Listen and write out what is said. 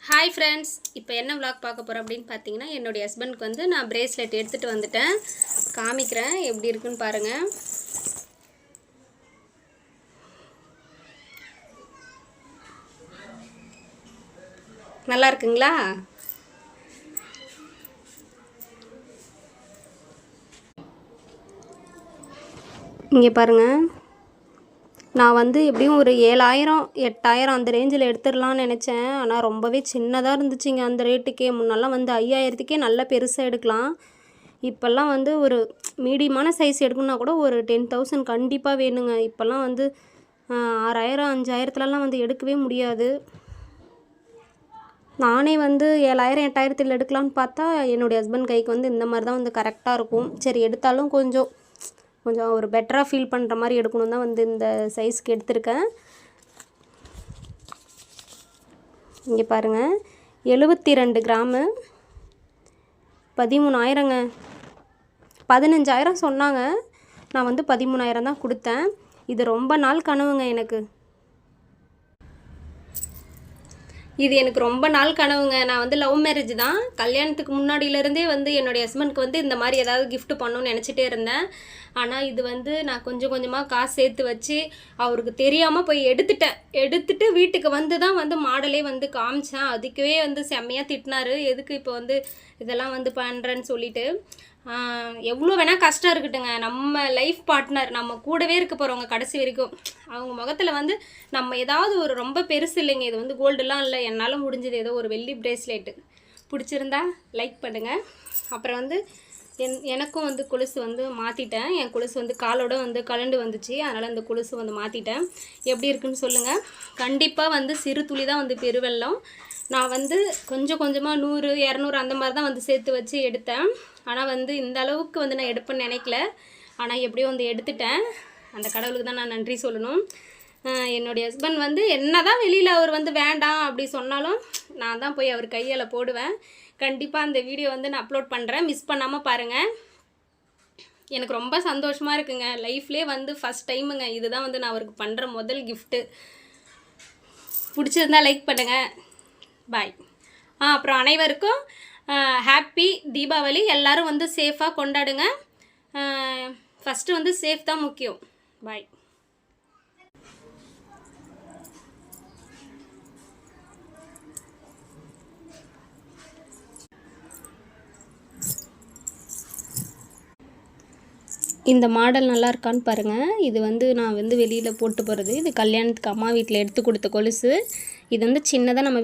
Hi friends, இப்போ என்ன vlog பார்க்க போகிறோம் அப்படின்னு பார்த்தீங்கன்னா, என்னுடைய ஹஸ்பண்டுக்கு வந்து நான் பிரேஸ்லெட் எடுத்துகிட்டு வந்துட்டேன். காமிக்கிறேன் எப்படி இருக்குன்னு பாருங்கள். நல்லா இருக்குங்களா? இங்கே பாருங்கள், நான் வந்து எப்படியும் ஒரு 7000 8000 அந்த ரேஞ்சில் எடுத்துடலான்னு நினச்சேன். ஆனால் ரொம்பவே சின்னதாக இருந்துச்சுங்க அந்த ரேட்டுக்கே. முன்னெல்லாம் வந்து 5000க்கே நல்லா பெருசாக எடுக்கலாம். இப்போல்லாம் வந்து ஒரு மீடியமான சைஸ் எடுக்கணுன்னா கூட ஒரு 10,000 கண்டிப்பாக வேணுங்க. இப்போல்லாம் வந்து 6000 5000த்துலலாம் வந்து எடுக்கவே முடியாது. நானே வந்து 7000 8000த்தில் எடுக்கலான்னு பார்த்தா என்னுடைய ஹஸ்பண்ட் கைக்கு வந்து இந்த மாதிரி தான் வந்து கரெக்டாக இருக்கும். சரி, எடுத்தாலும் கொஞ்சம் ஒரு பெட்டராக ஃபீல் பண்ணுற மாதிரி எடுக்கணும் தான் வந்து இந்த சைஸ்க்கு எடுத்திருக்கேன். இங்கே பாருங்கள், 72 கிராமு 13,000ங்க. 15,000 சொன்னாங்க, நான் வந்து 13,000 தான் கொடுத்தேன். இது ரொம்ப நாள் கனவுங்க எனக்கு. இது எனக்கு ரொம்ப நாள் கனவுங்க. நான் வந்து லவ் மேரேஜ் தான். கல்யாணத்துக்கு முன்னாடியிலேருந்தே வந்து என்னுடைய ஹஸ்பண்டுக்கு வந்து இந்த மாதிரி ஏதாவது கிஃப்ட் பண்ணணும்னு நினச்சிட்டே இருந்தேன். ஆனால் இது வந்து நான் கொஞ்சம் கொஞ்சமாக காசு சேர்த்து வச்சு அவருக்கு தெரியாமல் போய் எடுத்துட்டு வீட்டுக்கு வந்து தான் வந்து மாடலே வந்து காமிச்சேன். அதுக்கே வந்து செம்மையாக திட்டினார், எதுக்கு இப்போ வந்து இதெல்லாம் வந்து பண்ணுறேன்னு சொல்லிட்டு. எவ்வளோ வேணால் கஷ்டம் இருக்கட்டுங்க, நம்ம லைஃப் பார்ட்னர் நம்ம கூடவே இருக்க போகிறவங்க கடைசி வரைக்கும், அவங்க முகத்தில் வந்து நம்ம ஏதாவது ஒரு ரொம்ப பெருசு இல்லைங்க, இது வந்து கோல்டுலாம் இல்லை, என்னால் முடிஞ்சது ஏதோ ஒரு வெள்ளி பிரேஸ்லெட்டு. பிடிச்சிருந்தா லைக் பண்ணுங்கள். அப்புறம் வந்து எனக்கும் வந்து கொலுசு வந்து மாற்றிட்டேன். என் கொலுசு வந்து காலோட வந்து கலண்டு வந்துச்சு, அதனால் அந்த கொலுசு வந்து மாற்றிட்டேன். எப்படி இருக்குன்னு சொல்லுங்கள். கண்டிப்பாக வந்து சிறு துளி தான் வந்து பெருவெல்லம். நான் வந்து கொஞ்சம் கொஞ்சமாக 100 200 அந்த மாதிரி தான் வந்து சேர்த்து வச்சு எடுத்தேன். ஆனால் வந்து இந்த அளவுக்கு வந்து நான் எடுப்பேன்னு நினைக்கல. ஆனால் எப்படியோ வந்து எடுத்துட்டேன். அந்த கடவுளுக்கு தான் நான் நன்றி சொல்லணும். என்னுடைய ஹஸ்பண்ட் வந்து என்ன தான் வெளியில் அவர் வந்து வேண்டாம் அப்படி சொன்னாலும் நான் தான் போய் அவர் கையால் போடுவேன். கண்டிப்பாக அந்த வீடியோ வந்து நான் அப்லோட் பண்ணுறேன், மிஸ் பண்ணாமல் பாருங்கள். எனக்கு ரொம்ப சந்தோஷமாக இருக்குங்க. லைஃப்லேயே வந்து ஃபஸ்ட் டைமுங்க இதுதான் வந்து நான் அவருக்கு பண்ணுற முதல் கிஃப்ட்டு. பிடிச்சிருந்தா லைக் பண்ணுங்கள். பாய். அப்புறம் அனைவருக்கும் ஹாப்பி தீபாவளி. எல்லோரும் வந்து சேஃபாக கொண்டாடுங்க. ஃபஸ்ட்டு வந்து சேஃப் தான் முக்கியம். பாய். இந்த மாடல் நல்லா இருக்கான்னு பாருங்கள். இது வந்து நான் வந்து வெளியில் போட்டு போகிறது. இது கல்யாணத்துக்கு அம்மா வீட்டில் எடுத்து கொடுத்த கொலுசு. இது வந்து சின்னதாக நம்ம